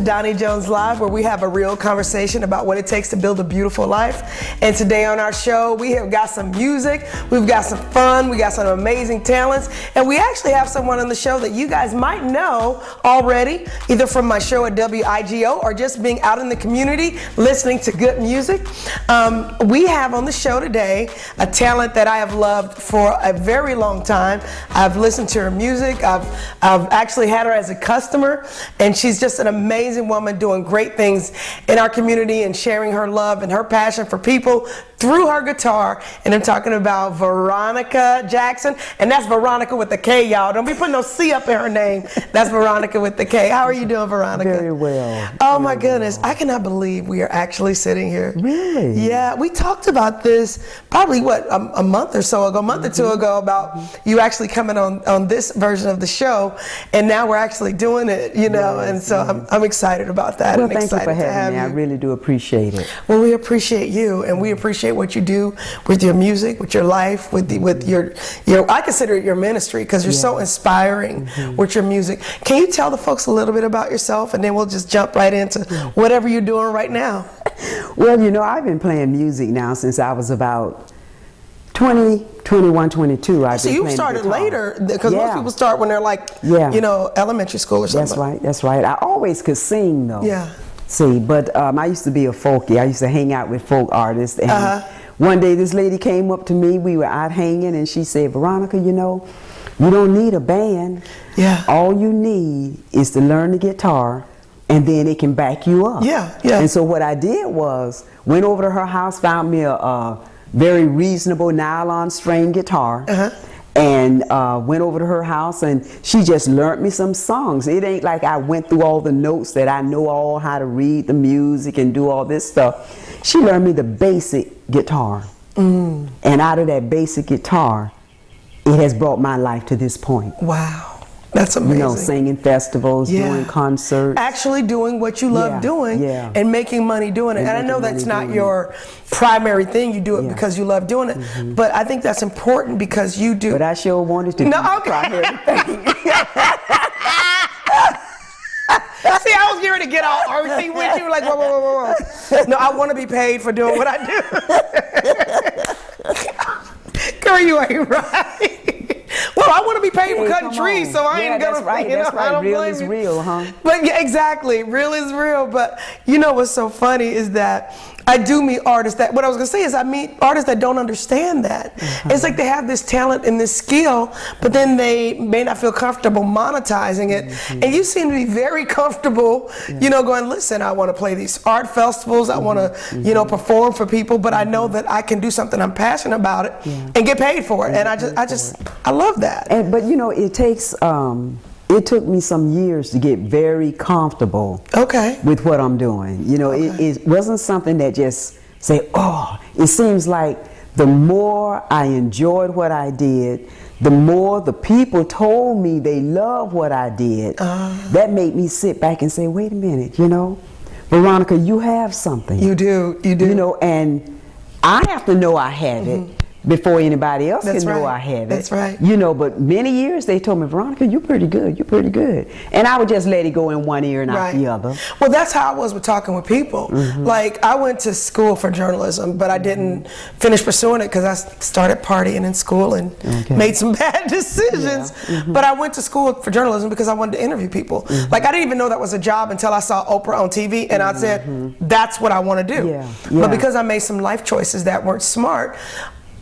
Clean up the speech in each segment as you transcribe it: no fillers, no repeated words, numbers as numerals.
Donnie Jones Live, where we have a real conversation about what it takes to build a beautiful life. And today on our show, we have got some music, we've got some fun, we got some amazing talents, and we actually have someone on the show that you guys might know already, either from my show at WIGO or just being out in the community listening to good music. We have on the show today a talent that I have loved for a very long time. I've listened to her music, I've actually had her as a customer, and she's just an amazing woman doing great things in our community and sharing her love and her passion for people through her guitar. And I'm talking about Veronika Jackson, and that's Veronika with the K, y'all. Don't be putting no C up in her name. That's Veronika with the K. How are you doing, Veronika? Very well. Oh my goodness, I cannot believe we are actually sitting here. Really? Yeah, we talked about this probably a month or so ago, a month or two ago, about you actually coming on this version of the show, and now we're actually doing it, you know, and so I'm excited about that. Well, thank you for having me. I really do appreciate it. Well, we appreciate you, and we appreciate what you do with your music, with your life, with your I consider it your ministry, because you're so inspiring with your music. Can you tell the folks a little bit about yourself, and then we'll just jump right into whatever you're doing right now? Well, you know, I've been playing music now since I was about 20, 21, 22. So you started later, because most people start when they're like, you know, elementary school or something. That's right, that's right. I always could sing though. Yeah. See, but I used to be a folkie. I used to hang out with folk artists. And one day this lady came up to me, we were out hanging, and she said, Veronika, you know, you don't need a band. Yeah. All you need is to learn the guitar, and then it can back you up. Yeah, yeah. And so what I did was, went over to her house, found me a very reasonable nylon string guitar, and went over to her house, and she just learned me some songs. It ain't like I went through all the notes that I know all how to read the music and do all this stuff. She learned me the basic guitar. And out of that basic guitar, it has brought my life to this point. Wow. That's amazing. You know, singing festivals, doing concerts. Actually doing what you love doing and making money doing it. And I know that's not your primary thing. You do it because you love doing it. But I think that's important because you do. But I sure wanted to do primary thing. See, I was getting to get all earthy with you, like, whoa, whoa, whoa, whoa. No, I want to be paid for doing what I do. Girl, you ain't right. Well, I want to be paid for cutting trees, so I ain't gonna. That's right. You know, that's right. I don't Real blame is you. real, huh? But yeah, exactly, real is real. But you know what's so funny is that I do meet artists that. What I was gonna say is I meet artists that don't understand that. It's like they have this talent and this skill, but then they may not feel comfortable monetizing it. And you seem to be very comfortable, you know, going, listen, I want to play these art festivals. I want to, you know, perform for people, but I know that I can do something I'm passionate about it and get paid for it. And I love that. But you know, it takes. It took me some years to get very comfortable with what I'm doing. You know, it wasn't something that just say, oh, it seems like the more I enjoyed what I did, the more the people told me they love what I did. That made me sit back and say, wait a minute, you know, Veronika, you have something. You do, you do. You know, and I have to know I have it before anybody else can know I have it. That's right. You know, but many years they told me, Veronika, you're pretty good, you're pretty good. And I would just let it go in one ear and out the other. Well, that's how I was with talking with people. Like, I went to school for journalism, but I didn't finish pursuing it because I started partying in school and made some bad decisions. But I went to school for journalism because I wanted to interview people. Like, I didn't even know that was a job until I saw Oprah on TV, and I said, that's what I want to do. But because I made some life choices that weren't smart,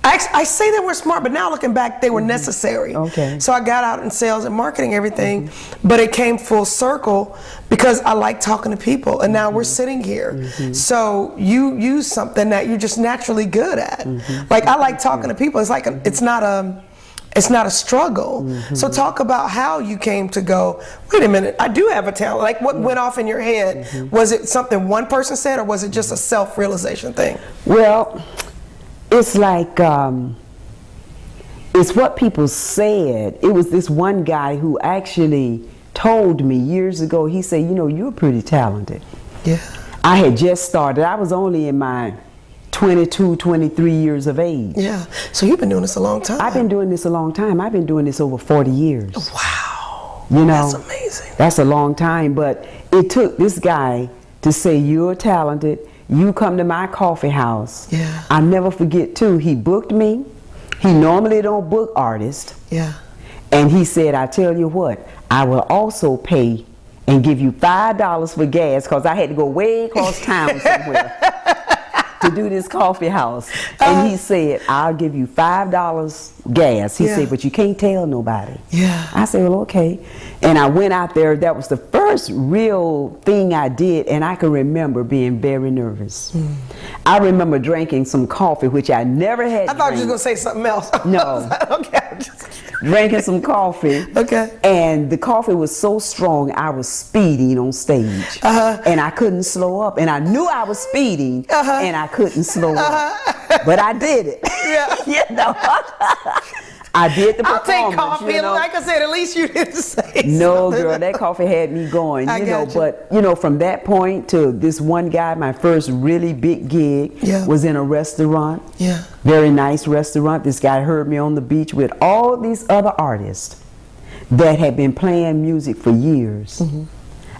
I say they were smart, but now looking back, they were necessary. So I got out in sales and marketing, everything, but it came full circle because I like talking to people, and now we're sitting here. So you use something that you're just naturally good at. Like, I like talking to people. It's like it's not a struggle. So talk about how you came to go, wait a minute, I do have a talent. Like, what went off in your head? Was it something one person said, or was it just a self-realization thing? Well, it's like, it's what people said. It was this one guy who actually told me years ago, he said, you know, you're pretty talented. Yeah. I had just started. I was only in my 22, 23 years of age. Yeah. So you've been doing this a long time. I've been doing this a long time. I've been doing this over 40 years. Wow. You know, that's amazing. That's a long time, but it took this guy to say, you're talented, you come to my coffee house. Yeah. I'll never forget too, he booked me. He normally don't book artists. Yeah. And he said, I tell you what, I will also pay and give you $5 for gas, because I had to go way across town somewhere to do this coffee house. And he said, I'll give you $5 gas. He said, but you can't tell nobody. Yeah. I said, well, okay. And I went out there. That was the first real thing I did, and I can remember being very nervous. I remember drinking some coffee, which I never had. I thought you were going to say something else. No. Okay. Drinking some coffee. Okay. And the coffee was so strong, I was speeding on stage. And I couldn't slow up. And I knew I was speeding, and I couldn't slow up. But I did it. Yeah. You know? I did the performance. I'll take coffee, you know? like I said, at least you didn't say No, something. girl, that coffee had me going, I you know. got you. But, you know, from that point to this one guy, my first really big gig was in a restaurant. Yeah. Very nice restaurant. This guy heard me on the beach with all these other artists that had been playing music for years.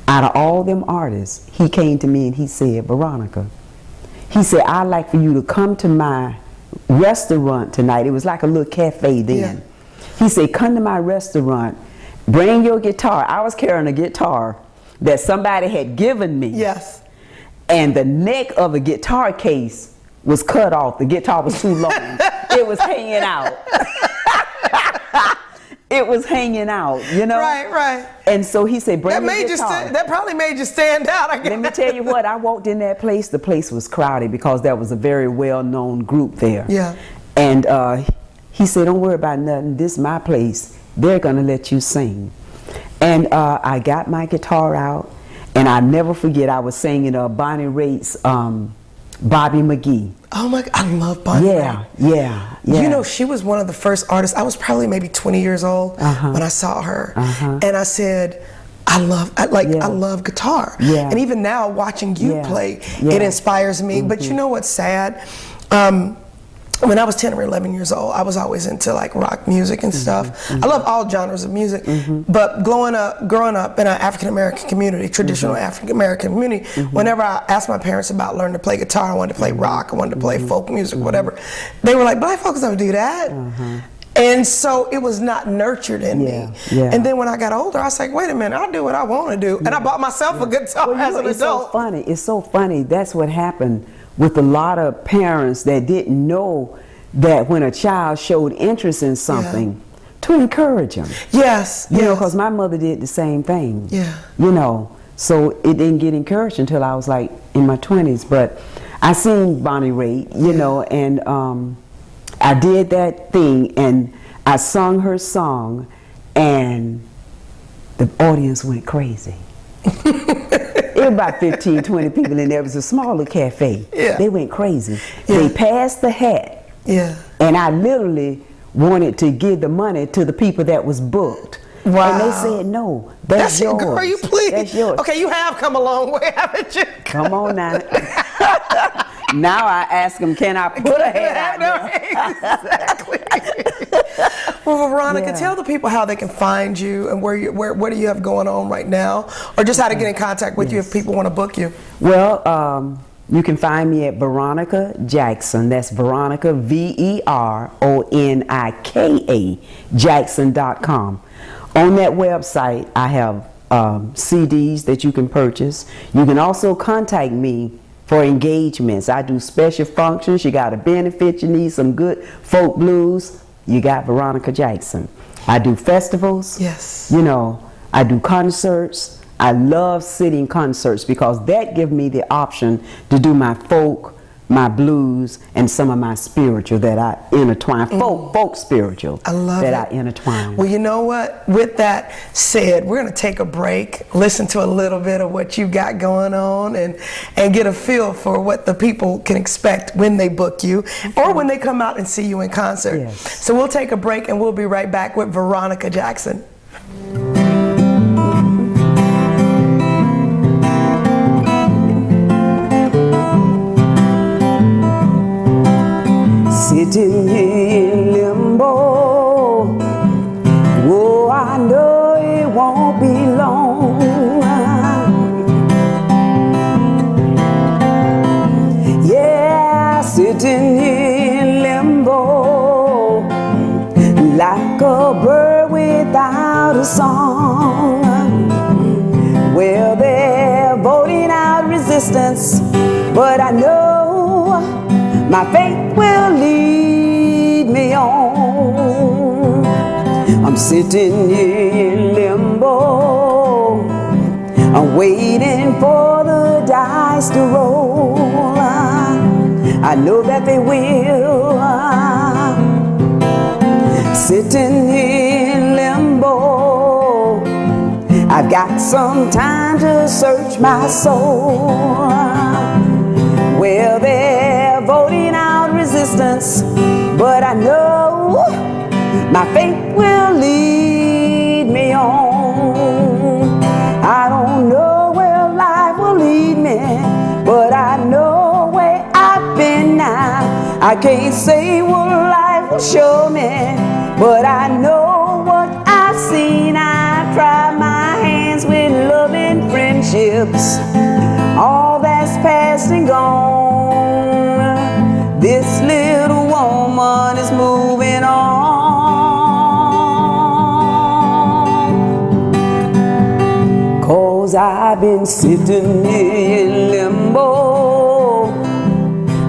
Out of all them artists, he came to me and he said, Veronika, he said, I'd like for you to come to my restaurant tonight. It was like a little cafe then. He said, come to my restaurant, bring your guitar. I was carrying a guitar that somebody had given me. Yes. And the neck of the guitar case was cut off. The guitar was too long. It was hanging out. It was hanging out, you know? Right, right. And so he said, bring That your made guitar. that probably made you stand out. I guess. Let me tell you what, I walked in that place, the place was crowded because there was a very well-known group there. Yeah. And he said, don't worry about nothing, this is my place. They're gonna let you sing. And I got my guitar out, and I never forget, I was singing Bonnie Raitt's Bobby McGee. Oh my God, I love Bonnie Raitt. Yeah. You know, she was one of the first artists. I was probably maybe 20 years old when I saw her. And I said, I love guitar. Yeah. And even now, watching you play, it inspires me. But you know what's sad? When I was 10 or 11 years old, I was always into like rock music and stuff. I love all genres of music, but growing up in an African American community, traditional African American community, whenever I asked my parents about learning to play guitar, I wanted to play rock, I wanted to play folk music, whatever, they were like, black folks don't do that. And so it was not nurtured in me. And then when I got older, I was like, wait a minute, I'll do what I want to do. And I bought myself a guitar as an adult. It's so funny. That's what happened with a lot of parents that didn't know that when a child showed interest in something, to encourage them. Yes. You know, because my mother did the same thing. Yeah. You know, so it didn't get encouraged until I was like in my 20s. But I seen Bonnie Raitt, you know, and I did that thing and I sung her song and the audience went crazy. There were about 15, 20 people in there. It was a smaller cafe. Yeah. They went crazy. They passed the hat. Yeah. And I literally wanted to give the money to the people that was booked. Wow. And they said, no, that's yours. Girl, you please. That's yours. Okay, you have come a long way, haven't you? Come on now. Now I ask them, can I put a hat out there? Exactly. Well, Veronika, tell the people how they can find you and what do you have going on right now, or just how to get in contact with you if people want to book you. Well, you can find me at Veronika Jackson. That's Veronika, VERONIKA, Jackson.com. On that website, I have CDs that you can purchase. You can also contact me for engagements. I do special functions. You got a benefit, you need some good folk blues, you got Veronika Jackson. I do festivals. Yes. You know, I do concerts. I love sitting concerts because that gives me the option to do my folk, my blues, and some of my spiritual that I intertwine. Folk spiritual. I love that I intertwine. Well, you know what? With that said, we're going to take a break, listen to a little bit of what you got going on, and get a feel for what the people can expect when they book you or when they come out and see you in concert. Yes. So we'll take a break and we'll be right back with Veronika Jackson. Sitting in limbo, oh, I know it won't be long. sitting in limbo, like a bird without a song. Well, they're voting out resistance, but I know my faith will lead me on. I'm sitting in limbo, I'm waiting for the dice to roll. I know that they will. Sitting in limbo, I've got some time to search my soul. Well, they're voting out resistance, but I know my faith will lead me on. I don't know where life will lead me, but I know where I've been now. I can't say what life will show me, but I know what I've seen. I've tried my hands with loving friendships. All that's past and gone, this little woman is moving on. 'Cause I've been sitting in limbo,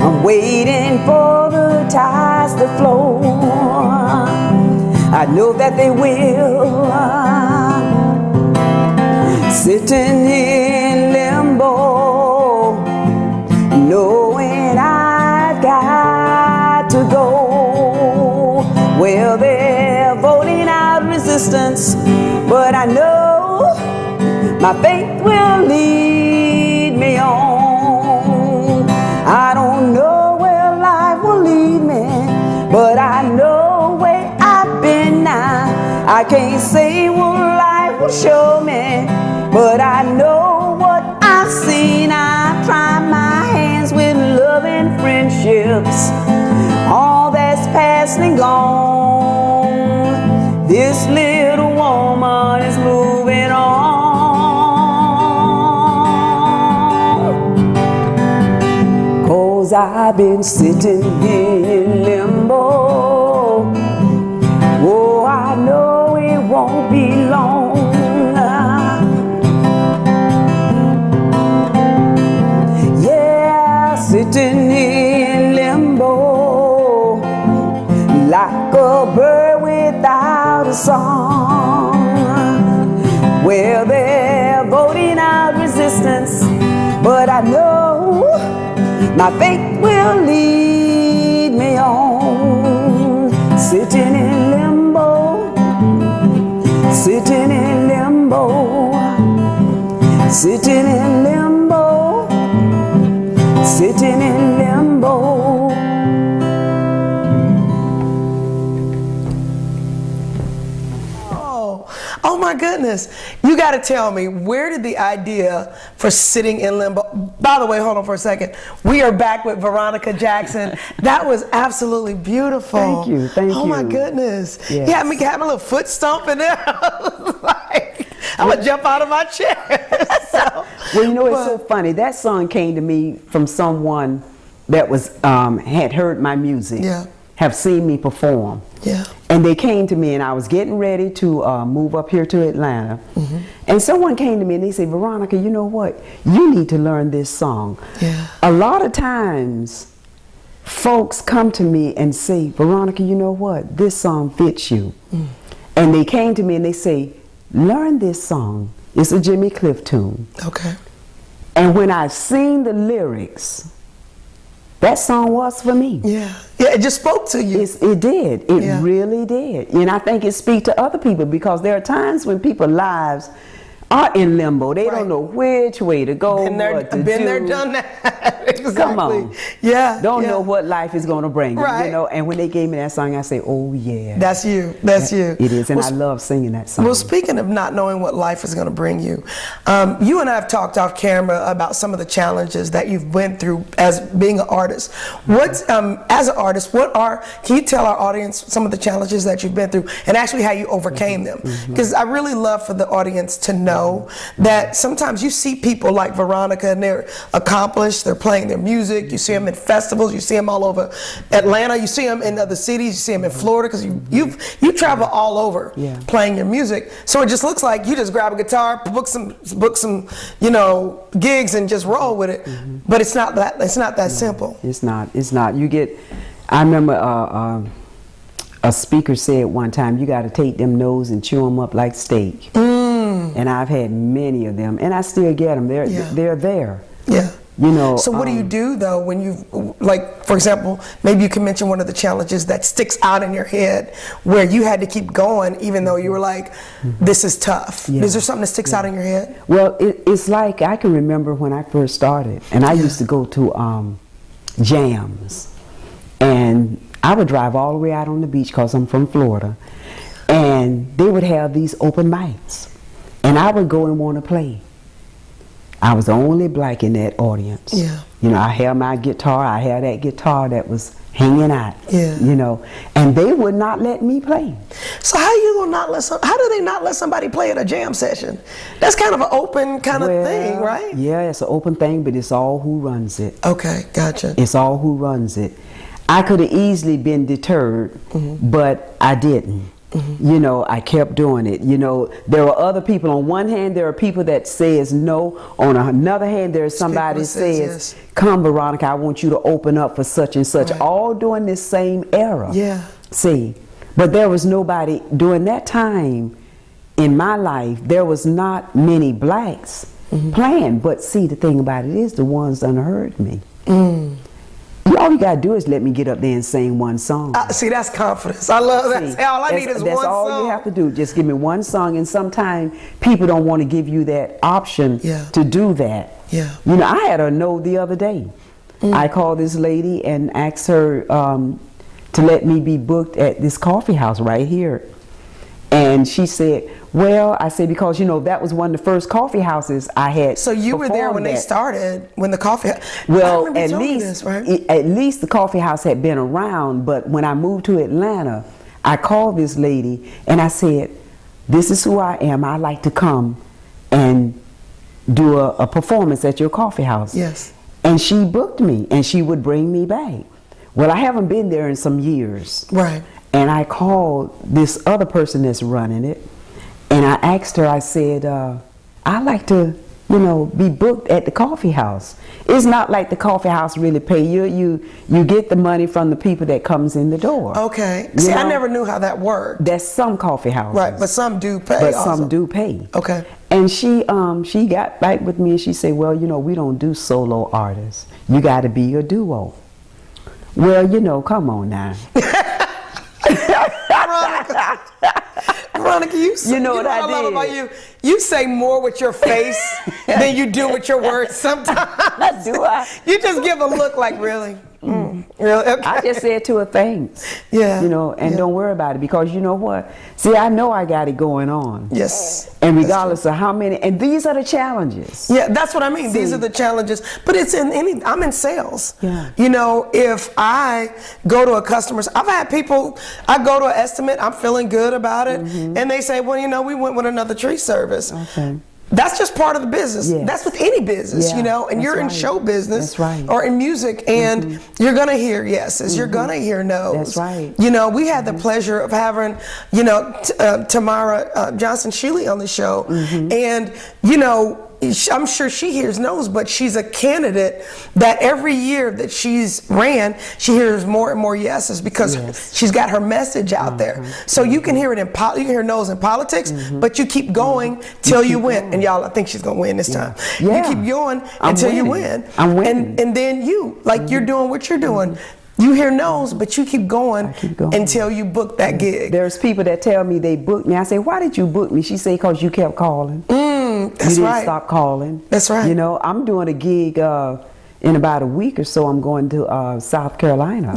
I'm waiting for the tides to flow. I know that they will. Sitting in limbo, knowing I've got to go. Well, they're voting out resistance, but I know my faith will lead me on. I don't know where life will lead me, but I know where I've been now. I can't say what life will show me, but I know what I've seen. I've tried my hands with loving friendships. All that's past and gone, this little woman is moving on. 'Cause I've been sitting in limbo. Oh, I know it won't be long. Yeah, sitting in limbo, like a bird without a song. Well, they're voting out resistance, but I know my faith will lead me on. Sitting in limbo, sitting in limbo, sitting in limbo, sitting in limbo. Oh my goodness. You got to tell me, where did the idea for sitting in limbo? By the way, hold on for a second. We are back with Veronika Jackson. That was absolutely beautiful. Thank you. Thank you. Oh my goodness. Yes. Yeah, me have a little foot stomp in there. Like, I'm going to jump out of my chair. So, well, you know, it's so funny. That song came to me from someone that was had heard my music, have seen me perform. Yeah. And they came to me, and I was getting ready to move up here to Atlanta. And someone came to me and they said, Veronika, you know what? You need to learn this song. Yeah. A lot of times, folks come to me and say, Veronika, you know what? This song fits you. And they came to me and they say, learn this song. It's a Jimmy Cliff tune. Okay. And when I sing the lyrics, that song was for me. Yeah. Yeah, it just spoke to you. It did. It really did. And I think it speaks to other people, because there are times when people's lives are in limbo. They don't know which way to go. Been there, done that. Exactly. Come on. Yeah. Don't know what life is going to bring. Right. You know. And when they gave me that song, I say, "Oh yeah." That's you. That's you. It is, and I love singing that song. Well, speaking of not knowing what life is going to bring you, you and I have talked off camera about some of the challenges that you've went through as being an artist. What's as an artist, can you tell our audience some of the challenges that you've been through and actually how you overcame them? Because I really love for the audience to know know that sometimes you see people like Veronika and they're accomplished, they're playing their music, you see them in festivals, you see them all over Atlanta, you see them in other cities, you see them in Florida, because you travel all over playing your music. So it just looks like you just grab a guitar, book some gigs and just roll with it. But it's not that simple. It's not. I remember a speaker said one time, you got to take them nose and chew them up like steak. And I've had many of them, and I still get them. They're there. Yeah. So what do you um, do though when you, like, for example, maybe you can mention one of the challenges that sticks out in your head where you had to keep going even though you were like, this is tough. Is there something that sticks out in your head? Well, it's like, I can remember when I first started, and I used to go to jams, and I would drive all the way out on the beach because I'm from Florida, and they would have these open mics, and I would go and want to play. I was the only black in that audience. I had my guitar, I had that guitar that was hanging out, and they would not let me play. So how do they not let somebody play at a jam session? That's kind of an open kind of thing, right? Yeah, it's an open thing, but it's all who runs it. Okay, gotcha. It's all who runs it. I could have easily been deterred, but I didn't. I kept doing it. There were other people. On one hand, there are people that says no. On another hand, there's somebody that says, come, Veronika, I want you to open up for such and such. Right. All during this same era. See, but there was nobody during that time in my life. There was not many blacks playing. But see, the thing about it is, the ones that heard me. All you gotta do is let me get up there and sing one song. See, that's confidence. I love that. All I need is one song. That's all you have to do. Just give me one song. And sometimes people don't want to give you that option to do that. I had a no the other day. I called this lady and asked her to let me be booked at this coffee house right here. And she said, well, I said, because that was one of the first coffee houses I had. So you were there when they started, when the coffee. Well, at least the coffee house had been around. But when I moved to Atlanta, I called this lady and I said, this is who I am. I like to come and do a performance at your coffee house. And she booked me, and she would bring me back. Well, I haven't been there in some years. And I called this other person that's running it, and I asked her, I said, I like to, be booked at the coffee house. It's not like the coffee house really pay you. You get the money from the people that comes in the door. Okay. See, I never knew how that worked. That's some coffee houses. Right, but some do pay. But some do pay. Okay. And she got back with me and she said, well, we don't do solo artists. You got to be a duo. Well, come on now. Veronika, you know what I love about you? You say more with your face than you do with your words sometimes. Do I? You just give a look like, really? Really? Okay. I just said to her, thanks. And don't worry about it, because you know what? See, I know I got it going on. And regardless of how many, and these are the challenges. That's what I mean. See, these are the challenges. But it's I'm in sales. If I go to a customer's, I've had people, I go to an estimate, I'm feeling good about it, and they say, well, we went with another tree service. That's just part of the business. That's with any business, and you're in show business or in music, and you're going to hear yeses, you're going to hear no's. That's right. We had the pleasure of having, Tamara Johnson-Shealy on the show, and, I'm sure she hears no's, but she's a candidate that every year that she's ran, she hears more and more yeses because she's got her message out there. So you can hear it you can hear no's in politics, but you keep going till you win. And y'all, I think she's gonna win this time. You keep going until you win. I'm winning. And then you're doing what you're doing. You hear no's, but you keep going until you book that gig. There's people that tell me they booked me. I say, why did you book me? She say, because you kept calling. That's you right. didn't stop calling. That's right. I'm doing a gig in about a week or so. I'm going to South Carolina.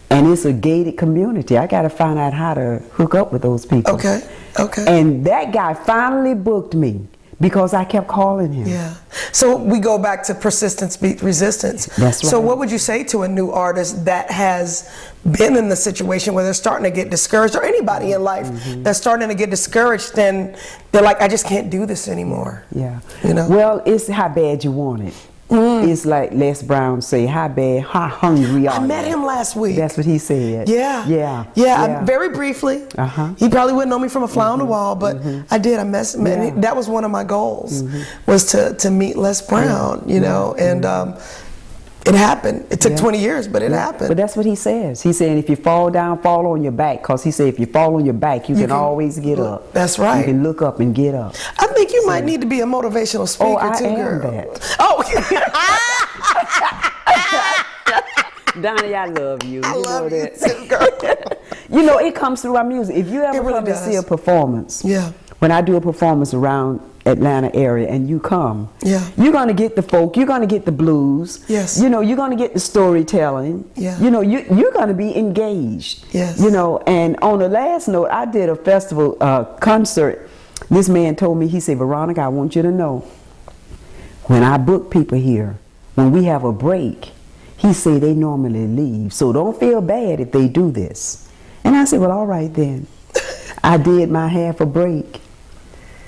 And it's a gated community. I got to find out how to hook up with those people. Okay. And that guy finally booked me because I kept calling him. Yeah. So we go back to persistence beat resistance. That's right. So what would you say to a new artist that has been in the situation where they're starting to get discouraged, or anybody in life that's starting to get discouraged, and they're like, I just can't do this anymore? Yeah. You know? Well, it's how bad you want it. It's like Les Brown say, how hungry are you? I met him last week. That's what he said. Yeah. Very briefly. He probably wouldn't know me from a fly on the wall, but I did. I met him. That was one of my goals, was to meet Les Brown, you know, and it happened. It took 20 years, but it happened. But that's what he says. He's saying if you fall down, fall on your back, because he said if you fall on your back, you can always get up. That's right. You can look up and get up. I think you might need to be a motivational speaker too, girl. That. Oh, Donnie, I love you. I love know you that. too, girl. You know, it comes through our music. If you ever really come to does. see a performance, Yeah. when I do a performance around Atlanta area and you come, Yeah. you're going to get the folk, you're going to get the blues. Yes. You know, you're going to get the storytelling. Yeah. You know, you're going to be engaged. Yes. You know, and on the last note, I did a festival concert. This man told me, he said, Veronika, I want you to know, when I book people here, when we have a break, he said they normally leave. So don't feel bad if they do this. And I said, well, all right then. I did my half a break.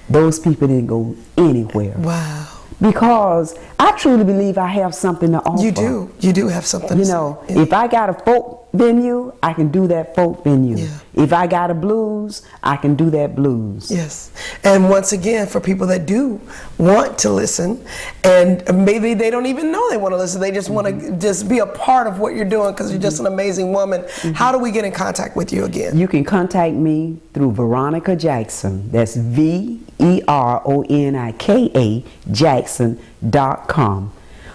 Those people didn't go anywhere. Wow. Because I truly believe I have something to offer. You do. You do have something to say. You know, if I got a folk venue, I can do that folk venue. Yeah. If I got a blues, I can do that blues. Yes. And once again, for people that do want to listen, and maybe they don't even know they want to listen, they just want to just be a part of what you're doing because you're just an amazing woman. How do we get in contact with you again? You can contact me through Veronika Jackson. That's Veronika Jackson.com.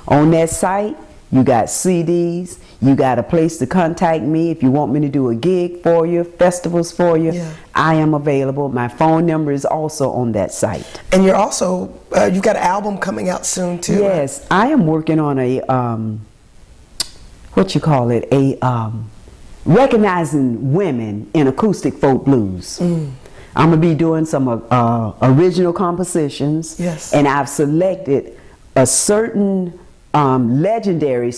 On that site, you got CDs, you got a place to contact me if you want me to do a gig for you, festivals for you. Yeah. I am available. My phone number is also on that site. And you're also, you've got an album coming out soon too. Yes, right? I am working on a, recognizing women in acoustic folk blues. I'm going to be doing some original compositions. Yes. And I've selected a certain legendary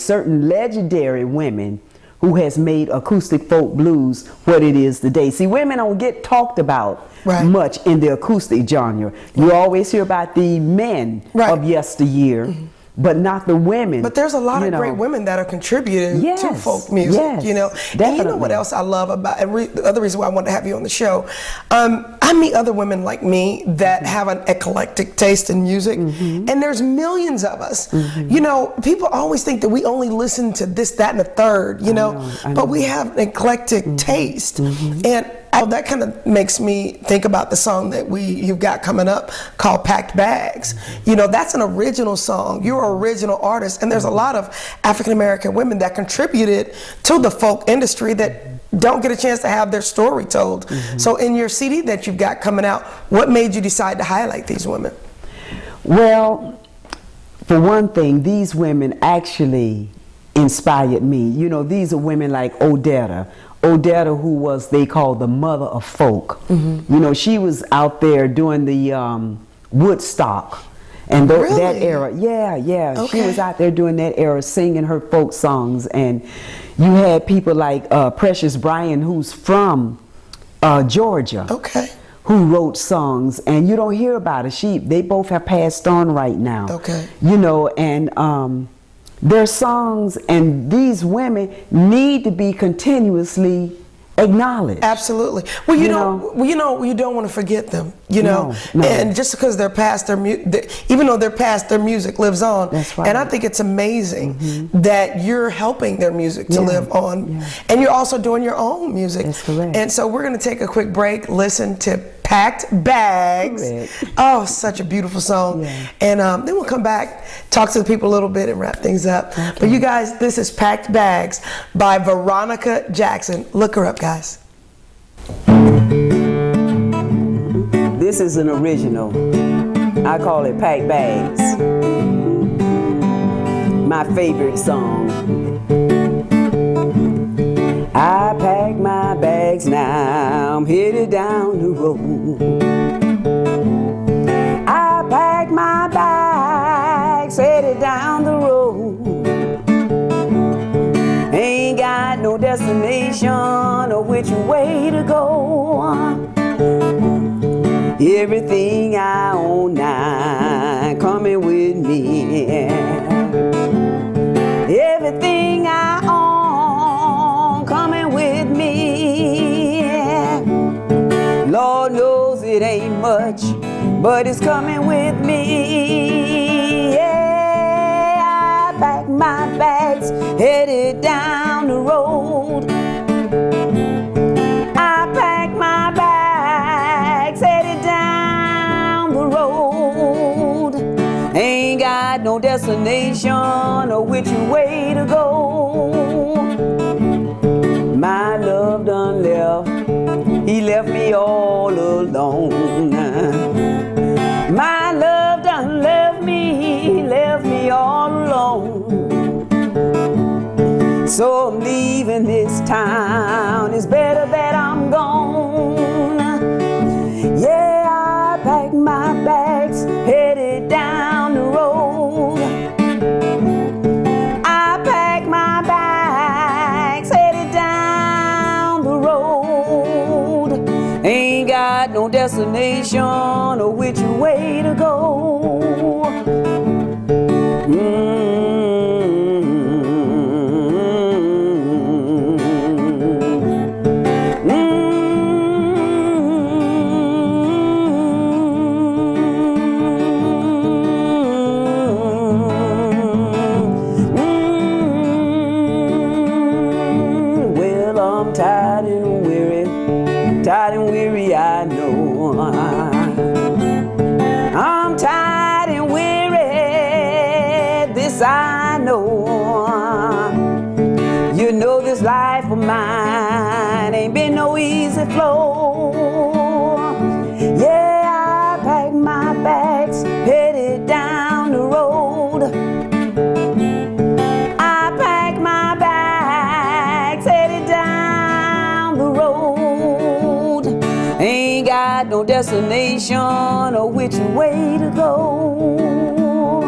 women who has made acoustic folk blues what it is today. See, women don't get talked about much in the acoustic genre. You always hear about the men of yesteryear, but not the women. But there's a lot of great women that are contributing to folk music, you know. Definitely. And you know what else I love about, and the other reason why I wanted to have you on the show, I meet other women like me that have an eclectic taste in music, and there's millions of us. You know, people always think that we only listen to this, that, and the third, you know, but we have an eclectic taste. And that kind of makes me think about the song that you've got coming up called Packed Bags. You know, that's an original song. You're an original artist, and there's a lot of African American women that contributed to the folk industry that don't get a chance to have their story told. So in your CD that you've got coming out, what made you decide to highlight these women? Well, for one thing, these women actually inspired me. You know, these are women like Odetta, who was, they called the mother of folk. You know, she was out there doing the Woodstock and that era. Okay. She was out there doing that era, singing her folk songs. And you had people like Precious Bryan, who's from Georgia, who wrote songs, and you don't hear about it. They both have passed on right now. You know, and their songs and these women need to be continuously acknowledged. Absolutely. Well, you don't want to forget them. You know, and just because they're past even though they're past, their music lives on. That's right. And I think it's amazing that you're helping their music to live on, and you're also doing your own music. That's correct. And so we're going to take a quick break, listen to Packed Bags. Correct. Oh, such a beautiful song. And then we'll come back, talk to the people a little bit, and wrap things up. But you guys, this is Packed Bags by Veronika Jackson. Look her up, guys. This is an original. I call it Packed Bags. My favorite song. I pack my bags now, I'm headed down the road. I pack destination or which way to go. Everything I own now coming with me. Everything I own coming with me. Lord knows it ain't much, but it's coming with me. Yeah, I pack my bags, headed down the road. I pack my bags, headed down the road. Ain't got no destination or which way to go. My love done left, he left me all alone. My love done left me all alone. So I'm leaving this town, it's better that I'm gone. Yeah, I packed my bags, headed down the road. I packed my bags, headed down the road. Ain't got no destination or which way to go. Tired and weary, I know. I'm tired and weary, this I know. You know this life of mine ain't been no easy flow. Yeah, I packed my bags, headed down the road. I packed my bags, headed down the road. Ain't got no destination or which way to go.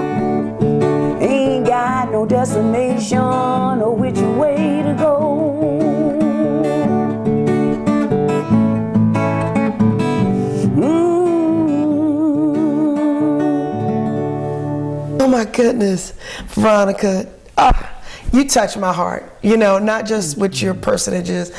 Ain't got no destination or which way to go. Oh my goodness, Veronika. You touch my heart, you know, not just with your personages,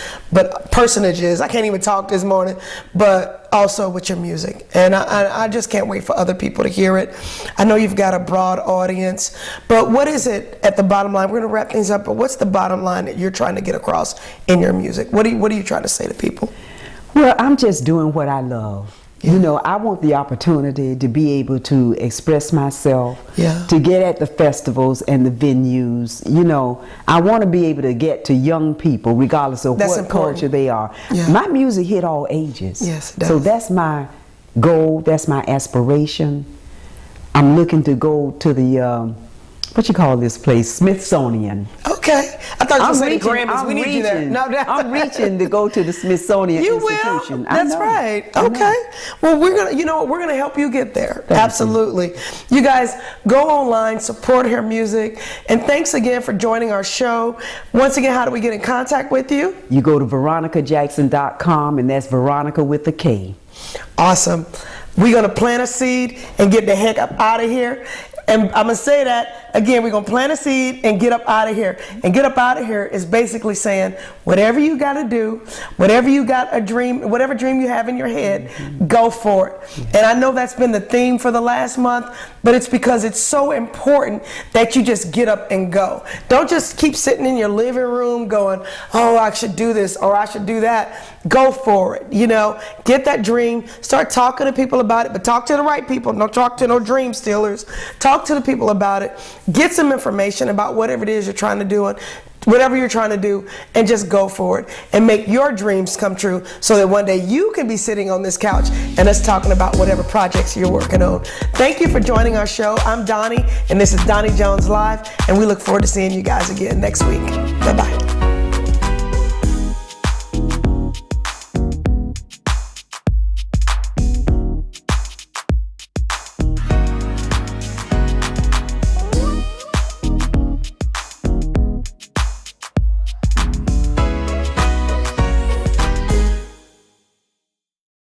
I can't even talk this morning, but also with your music. And I just can't wait for other people to hear it. I know you've got a broad audience, but what is it at the bottom line? We're gonna wrap things up, but what's the bottom line that you're trying to get across in your music? What are you trying to say to people? Well, I'm just doing what I love. Yeah. You know, I want the opportunity to be able to express myself, to get at the festivals and the venues. You know, I want to be able to get to young people regardless of what culture they are. Yeah. My music hit all ages. Yes, it does. So that's my goal, that's my aspiration. I'm looking to go to the, what you call this place, Smithsonian. Okay. I thought you said Grammys. We need you there. No, I'm reaching to go to the Smithsonian Institution. You will. That's right. Okay. Well, we're gonna help you get there. Absolutely. You guys go online, support her music, and thanks again for joining our show. Once again, how do we get in contact with you? You go to VeronikaJackson.com, and that's Veronika with a K. Awesome. We're gonna plant a seed and get the heck up out of here. And I'm going to say that again, we're going to plant a seed and get up out of here. And get up out of here is basically saying, whatever you got to do, whatever you got a dream, whatever dream you have in your head, go for it. And I know that's been the theme for the last month, but it's because it's so important that you just get up and go. Don't just keep sitting in your living room going, oh, I should do this or I should do that. Go for it. You know, get that dream, start talking to people about it, but talk to the right people. Don't talk to no dream stealers. Talk to the people about it. Get some information about whatever it is you're trying to do, whatever you're trying to do, and just go for it and make your dreams come true so that one day you can be sitting on this couch and us talking about whatever projects you're working on. Thank you for joining our show. I'm Donnie, and this is Donnie Jones Live, and we look forward to seeing you guys again next week. Bye-bye.